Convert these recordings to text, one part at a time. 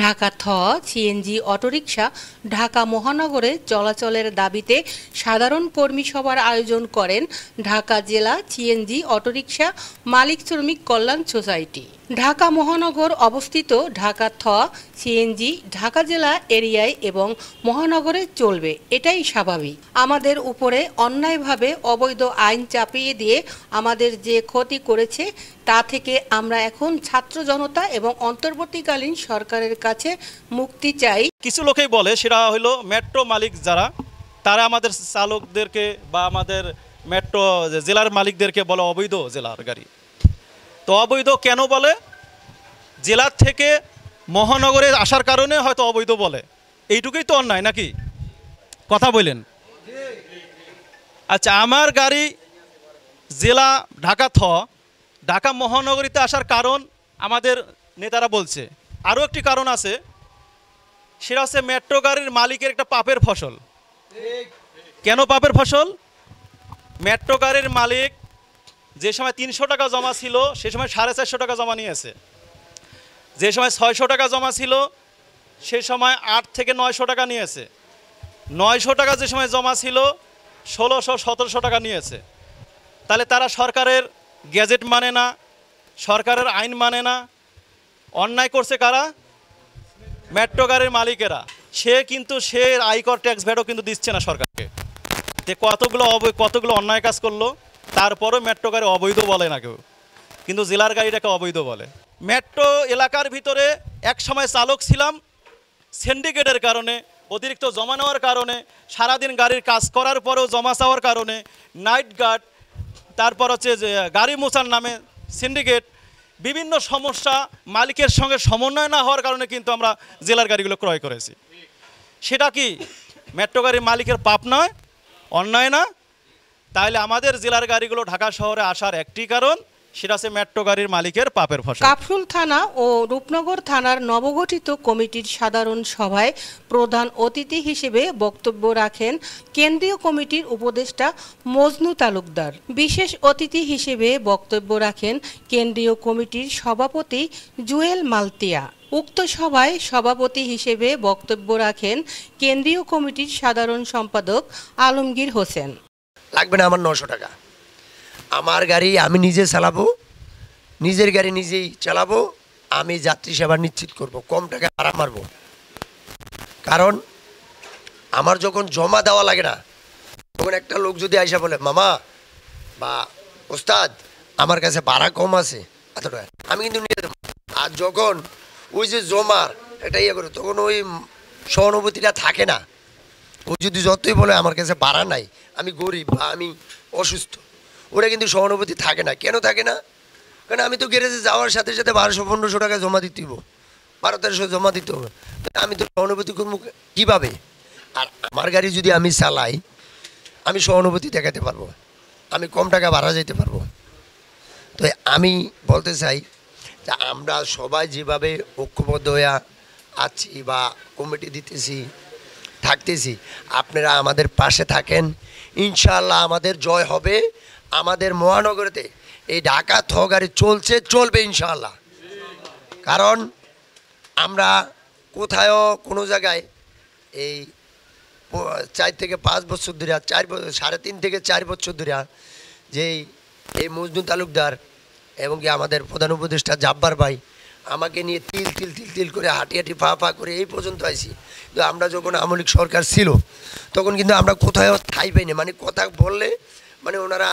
Dhaka CNG autorickshaw Dhaka মহানগরে চলাচলের দাবিতে সাধারণ কর্মী সভার আয়োজন করেন ঢাকা জেলা সিএনজি অটোরিকশা মালিক শ্রমিক কল্যাণ সোসাইটি। ঢাকা মহানগর অবস্থিত ঢাকা সিএনজি ঢাকা জেলা এরিয়ায় এবং মহানগরে চলবে, এটাই স্বাভাবিক। আমাদের উপরে অন্যায়ভাবে অবৈধ আইন চাপিয়ে দিয়ে আমাদের যে ক্ষতি করেছে তা থেকে আমরা এখন ছাত্র জনতা এবং অন্তর্বর্তীকালীন সরকারের কাছে মুক্তি চাই। কিছু লোকেই বলে সেটা হলো মেট্রো মালিক যারা, তারা আমাদের চালকদেরকে বা আমাদের মেট্রো জেলার মালিকদেরকে বলে অবৈধ জেলার গাড়ি। তো অবৈধ কেন বলে? জেলার থেকে মহানগরে আসার কারণে হয়তো অবৈধ বলে, এইটুকুই তো অন্যায় নাকি? কথা বলেন। আচ্ছা, আমার গাড়ি জেলা ঢাকা মহানগরীতে আসার কারণ আমাদের নেতারা বলছে। আরও একটি কারণ আছে, সেটা হচ্ছে মেট্রো গাড়ির মালিকের একটা পাপের ফসল। কেন পাপের ফসল? মেট্রো গাড়ির মালিক যে সময় 300 টাকা জমা ছিল সে সময় 450 টাকা জমা নিয়েছে, যে সময় 600 টাকা জমা ছিল সে সময় 8 থেকে 900 টাকা নিয়েছে, 900 টাকা যে সময় জমা ছিল 1600-1700 টাকা নিয়েছে। তাহলে তারা সরকারের গ্যাজেট মানে না, সরকারের আইন মানে না। অন্যায় করছে কারা? মেট্রো গাড়ির মালিকেরা। সে আয়কর ট্যাক্স ভ্যাটও কিন্তু দিচ্ছে না সরকারকে। যে কতগুলো অন্যায় কাজ করলো, তারপরও মেট্রো গাড়ি অবৈধ বলে না কেউ, কিন্তু জেলার গাড়িটাকে অবৈধ বলে। মেট্রো এলাকার ভিতরে এক সময় চালক ছিলাম, সিন্ডিকেটের কারণে, অতিরিক্ত জমা নেওয়ার কারণে, সারাদিন গাড়ির কাজ করার পরেও জমা চাওয়ার কারণে, নাইট গার্ড, তারপর হচ্ছে যে গাড়ি মোছার নামে সিন্ডিকেট, বিভিন্ন সমস্যা, মালিকের সঙ্গে সমন্বয় না হওয়ার কারণে কিন্তু আমরা জেলার গাড়িগুলো ক্রয় করেছি। সেটা কি মেট্রো গাড়ির মালিকের পাপ নয়, অন্যায় না? তাহলে আমাদের জেলার গাড়িগুলো ঢাকা শহরে আসার একটি কারণ, সেটা হচ্ছে মেট্রো গাড়ির মালিকের পাপের ফসল। কাফরুল থানা ও রূপনগর থানার নবগঠিত কমিটির সাধারণ সভায় প্রধান অতিথি হিসেবে বক্তব্য রাখেন কেন্দ্রীয় কমিটির উপদেষ্টা মজনু তালুকদার। বিশেষ অতিথি হিসেবে বক্তব্য রাখেন কেন্দ্রীয় কমিটির সভাপতি জুয়েল মালতিয়া। উক্ত সভায় সভাপতি হিসেবে বক্তব্য রাখেন কেন্দ্রীয় কমিটির সাধারণ সম্পাদক আলমগীর হোসেন। লাগবে না আমার 900 টাকা, আমার গাড়ি আমি নিজে চালাবো, নিজের গাড়ি নিজেই চালাবো, আমি যাত্রী সেবা নিশ্চিত করব, কম টাকা ভাড়া মারবো। কারণ আমার যখন জমা দেওয়া লাগে না, তখন একটা লোক যদি আইসা বলে মামা বা ওস্তাদ আমার কাছে ভাড়া কম আছে এত টাকা, আমি কিন্তু নিয়ে দেবো। আর যখন ওই যে জমার একটা ইয়ে করে, তখন ওই সহানুভূতিটা থাকে না। ও যদি যতই বলে আমার কাছে ভাড়া নাই, আমি গরিব বা আমি অসুস্থ, ওটা কিন্তু সহানুভূতি থাকে না। কেন থাকে না? কারণ আমি তো গ্যারেজে যাওয়ার সাথে সাথে 1200-1500 টাকা জমা দিতে হবো, 1200-1300 জমা দিতে হবে। আমি তো সহানুভূতি করবো কীভাবে? আর আমার গাড়ি যদি আমি চালাই, আমি সহানুভূতি দেখাতে পারবো, আমি কম টাকা ভাড়া যেতে পারবো। তো আমি বলতে চাই যে আমরা সবাই যেভাবে ঐক্যবদ্ধ হয়ে আছি বা কমিটি দিতেছি, থাকতেছি, আপনারা আমাদের পাশে থাকেন, ইনশাআল্লাহ আমাদের জয় হবে। আমাদের মহানগরীতে এই ঢাকা গাড়ি চলবে ইনশাআল্লাহ। কারণ আমরা কোথায়ও কোনো জায়গায় এই 4 থেকে 5 বছর ধরে, 3.5 থেকে 4 বছর ধরে যেই এই মজনু তালুকদার এবং কি আমাদের প্রধান উপদেষ্টা জাব্বার ভাই আমাকে নিয়ে তিল করে হাঁটি পা করে এই পর্যন্ত আইছি। তো আমরা যখন আওয়ামী লীগ সরকার ছিল তখন কিন্তু আমরা কোথাও ঠাঁই পাইনি, মানে কথা বললে মানে ওনারা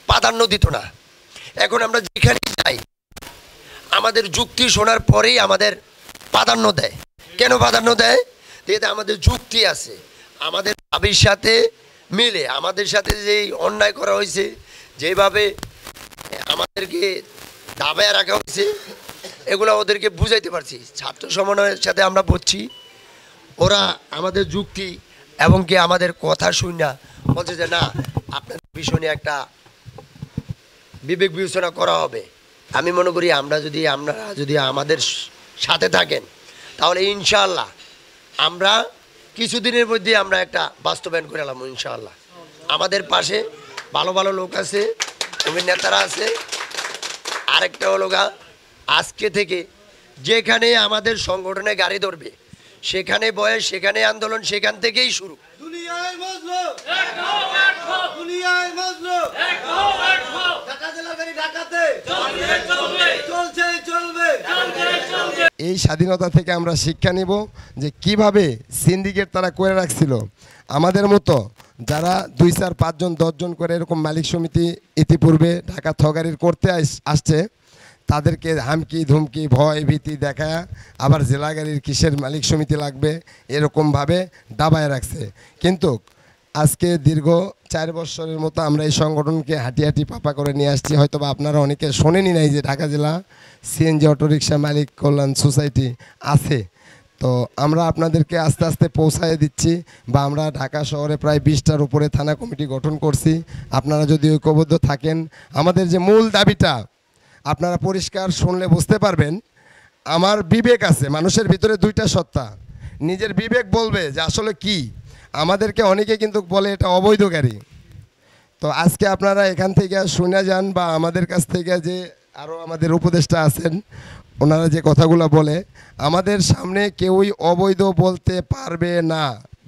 প্রাধান্য দিত না। এখন আমরা যেখানে যাই আমাদের যুক্তি শোনার পরেই আমাদের প্রাধান্য দেয়। কেন প্রাধান্য দেয়? যেহেতু আমাদের যুক্তি আছে, আমাদের দাবির সাথে মিলে, আমাদের সাথে যেই অন্যায় করা হয়েছে, যেভাবে আমাদেরকে দাবায় রাখা হয়েছে, এগুলো ওদেরকে বুঝাইতে পারছি। ছাত্র সমন্বয়ের সাথে আমরা বলছি, ওরা আমাদের যুক্তি এবং কি আমাদের কথা শুনে বলছে যে না, আপনাদের বিষয় একটা বিবেক বিবেচনা করা হবে। আমি মনে করি আপনারা যদি আমাদের সাথে থাকেন, তাহলে ইনশাআল্লাহ আমরা কিছুদিনের মধ্যে আমরা একটা বাস্তবায়ন করে এলাম ইনশাআল্লাহ। আমাদের পাশে ভালো ভালো লোক আছে, নেতারা আছে। আরেকটা হলো আজকে থেকে যেখানে আমাদের সংগঠনে গাড়ি ধরবে সেখানে বয়স, সেখানে আন্দোলন, সেখান থেকেই শুরু। দুনিয়ায় মজলো এক হও এক হও, দুনিয়ায় মজলো এক হও এক হও, ঢাকা জেলার গাড়ি ঢাকাতে চলবে চলবে চলছে চলবে চলবে চলবে। এই স্বাধীনতা থেকে আমরা শিক্ষা নিব যে কিভাবে সিন্ডিকেট তারা করে রাখছিল। আমাদের মতো যারা 2, 4, 5 জন 10 জন করে এরকম মালিক সমিতি ইতিপূর্বে ঢাকা থগারির করতে আসছে, তাদেরকে হামকি ধুমকি ভয় ভীতি দেখায় আবার জেলা গাড়ির কিসের মালিক সমিতি লাগবে এরকমভাবে দাবায় রাখছে। কিন্তু আজকে দীর্ঘ 4 বছরের মতো আমরা এই সংগঠনকে হাঁটি হাঁটি পাপা করে নিয়ে আসছি। হয়তো বা আপনারা অনেকে শোনেনি নাই যে ঢাকা জেলা সিএনজি অটোরিকশা মালিক কল্যাণ সোসাইটি আছে। তো আমরা আপনাদেরকে আস্তে আস্তে পৌঁছায় দিচ্ছি, বা আমরা ঢাকা শহরে প্রায় 20টার উপরে থানা কমিটি গঠন করছি। আপনারা যদি ঐক্যবদ্ধ থাকেন, আমাদের যে মূল দাবিটা আপনারা পরিষ্কার শুনলে বুঝতে পারবেন। আমার বিবেক আছে, মানুষের ভিতরে 2টা সত্তা, নিজের বিবেক বলবে যে আসলে কি। আমাদেরকে অনেকে কিন্তু বলে এটা অবৈধ গাড়ি। তো আজকে আপনারা এখান থেকে শুনে যান, বা আমাদের কাছ থেকে যে আরও আমাদের উপদেষ্টা আছেন ওনারা যে কথাগুলো বলে, আমাদের সামনে কেউই অবৈধ বলতে পারবে না।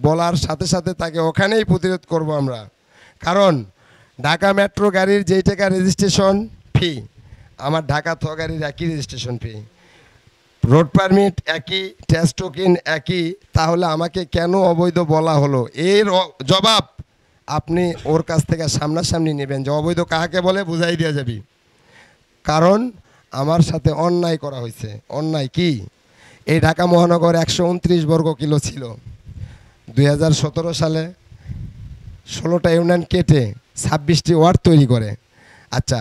বলার সাথে সাথে তাকে ওখানেই প্রতিরোধ করব আমরা। কারণ ঢাকা মেট্রো গাড়ির যেই টাকা রেজিস্ট্রেশন ফি, আমার ঢাকা থ গাড়ির একই রেজিস্ট্রেশন ফি, রোড পারমিট একই, টেস্ট টোকেন একই, তাহলে আমাকে কেন অবৈধ বলা হলো? এর জবাব আপনি ওর কাছ থেকে সামনাসামনি নেবেন যে অবৈধ কাহাকে বলে বুঝাই দেওয়া যাবে। কারণ আমার সাথে অন্যায় করা হয়েছে। অন্যায় কি? এই ঢাকা মহানগর 129 বর্গ কিলো ছিল। 2017 সালে 16টা ইউনিয়ন কেটে 26টি ওয়ার্ড তৈরি করে। আচ্ছা,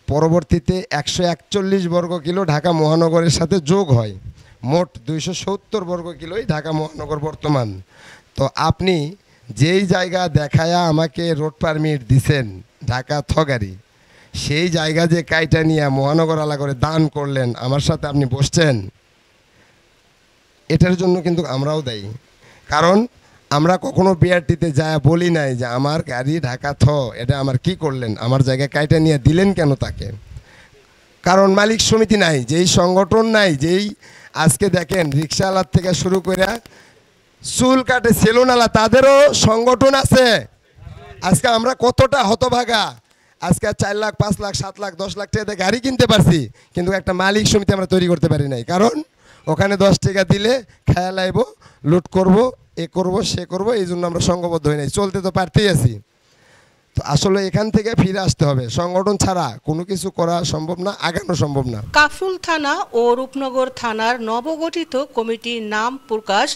পরবর্তীতে 141 বর্গ কিলো ঢাকা মহানগরের সাথে যোগ হয়, মোট 270 বর্গ কিলোই ঢাকা মহানগর বর্তমান। তো আপনি যেই জায়গা দেখায়া আমাকে রোড পারমিট দিছেন ঢাকা থগারি, সেই জায়গা যে কাইটা নিয়ে মহানগর আলা করে দান করলেন, আমার সাথে আপনি বসছেন, এটার জন্য কিন্তু আমরাও দায়ী। কারণ আমরা কখনো বিআরটিতে যায় বলি নাই যে আমার গাড়ি ঢাকা থ, এটা আমার কি করলেন, আমার জায়গায় কাইটা নিয়ে দিলেন কেন তাকে? কারণ মালিক সমিতি নাই, যেই সংগঠন নাই, যেই আজকে দেখেন রিক্সাওয়ালার থেকে শুরু করে চুল কাটে সেলুনওয়ালা, তাদেরও সংগঠন আছে। আজকে আমরা কতটা হতভাগা, আজকে 4 লাখ 5 লাখ 7 লাখ 10 লাখ টাকা দিয়ে গাড়ি কিনতে পারছি, কিন্তু একটা মালিক সমিতি আমরা তৈরি করতে পারি নাই। কারণ ওখানে 10 টাকা দিলে খায়া লাইব, লুট করব, এ করব সে করব, এই জন্য আমরা সংঘবদ্ধ হই নাই। চলতে তো পারতেই আছি। তো আসলে এখান থেকে ফিরে আসতে হবে। সংগঠন ছাড়া কোনো কিছু করা সম্ভব না, আগানো সম্ভব না। কাফরুল থানা ও রূপনগর থানার নবগঠিত কমিটির নাম প্রকাশ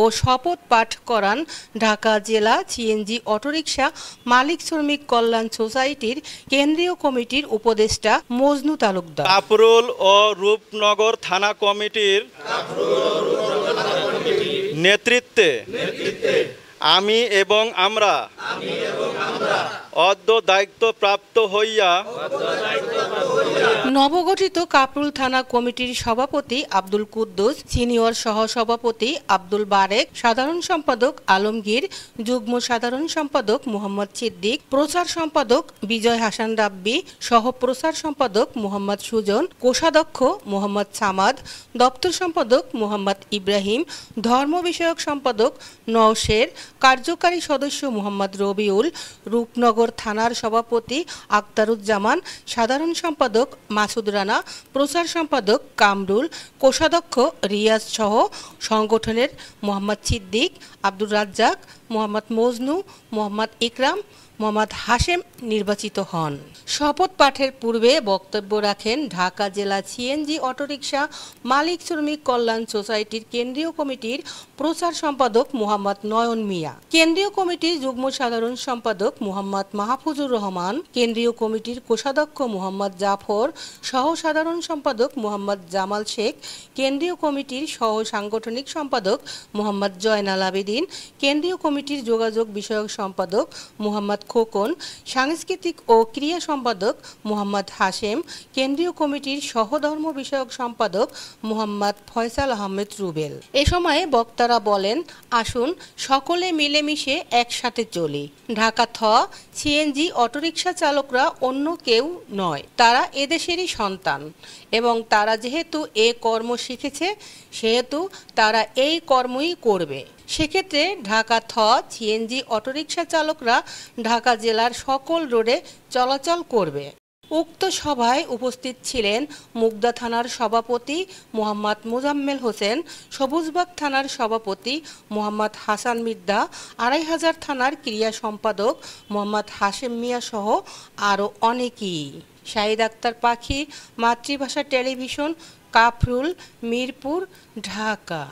ও শপথ পাঠ করান ঢাকা জেলা সিএনজি অটোরিকশা মালিক শ্রমিক কল্যাণ সোসাইটির কেন্দ্রীয় কমিটির উপদেষ্টা মজনু তালুকদার। কাফরুল ও রূপনগর থানা কমিটির নেতৃত্বে আমি এবং আমরা অদ্য দায়িত্বপ্রাপ্ত হইয়া নবগঠিত কাফরুল থানা কমিটির সভাপতি আব্দুল কুদ্দুস, সিনিয়র সহসভাপতি আব্দুল বারেক, সাধারণ সম্পাদক আলমগীর, যুগ্ম সাধারণ সম্পাদক মোহাম্মদ সিদ্দিক, প্রচার সম্পাদক বিজয় হাসান রাব্বি, সহ প্রচার সম্পাদক মোহাম্মদ সুজন, কোষাধ্যক্ষ মোহাম্মদ সামাদ, দপ্তর সম্পাদক মোহাম্মদ ইব্রাহিম, ধর্ম বিষয়ক সম্পাদক নওশের, কার্যকারী সদস্য মোহাম্মদ রবিউল, রূপনগর থানার সভাপতি আক্তারুজ্জামান, সাধারণ সম্পাদক মাসুদ রানা, প্রচার সম্পাদক কামরুল, কোষাধ্যক্ষ রিয়াজ সহ সংগঠনের মোহাম্মদ সিদ্দিক, আব্দুর রাজ্জাক, মোহাম্মদ মজনু, মোহাম্মদ ইকরাম, মোহাম্মদ হাশেম নির্বাচিত হন। শপথ পাঠের পূর্বে বক্তব্য রাখেন ঢাকা জেলা সিএনজি অটোরিকশা মালিক শ্রমিক কল্যাণ সোসাইটির কেন্দ্রীয় কমিটির প্রচার সম্পাদক মোহাম্মদ নয়ন মিয়া, কেন্দ্রীয় কমিটির যুগ্ম সাধারণ সম্পাদক মোহাম্মদ মাহফুজুর রহমান, কেন্দ্রীয় কমিটির কোষাধ্যক্ষ মোহাম্মদ জাফর, সহ সাধারণ সম্পাদক মোহাম্মদ জামাল শেখ, কেন্দ্রীয় কমিটির সহ সাংগঠনিক সম্পাদক মোহাম্মদ জয়নাল আবেদিন, কেন্দ্রীয় কমিটির যোগাযোগ বিষয়ক সম্পাদক মোহাম্মদ খোকন, সাংস্কৃতিক ও ক্রীড়া সম্পাদক মোহাম্মদ হাশেম, কেন্দ্রীয় কমিটির সহধর্ম বিষয়ক সম্পাদক মোহাম্মদ ফয়সাল আহমেদ রুবেল। এ সময় বক্তারা বলেন, আসুন সকলে মিলেমিশে একসাথে চলি। ঢাকা থ সিএনজি অটোরিকশা চালকরা অন্য কেউ নয়, তারা এদেশেরই সন্তান এবং তারা যেহেতু এ কর্ম শিখেছে সেহেতু তারা এই কর্মই করবে। সেক্ষেত্রে ঢাকা থ সিএনজি অটোরিকশা চালকরা ঢাকা জেলার সকল রোডে চলাচল করবে। উক্ত সভায় উপস্থিত ছিলেন মুগদা থানার সভাপতি মোহাম্মদ মোজাম্মেল হোসেন, সবুজবাগ থানার সভাপতি মোহাম্মদ হাসান মির্জা, ২৫০০ থানার ক্রীড়া সম্পাদক মোহাম্মদ হাশেম মিয়া সহ আরও অনেকেই। শাহিদ আক্তার পাখি, মাতৃভাষা টেলিভিশন, কাফরুল, মিরপুর, ঢাকা।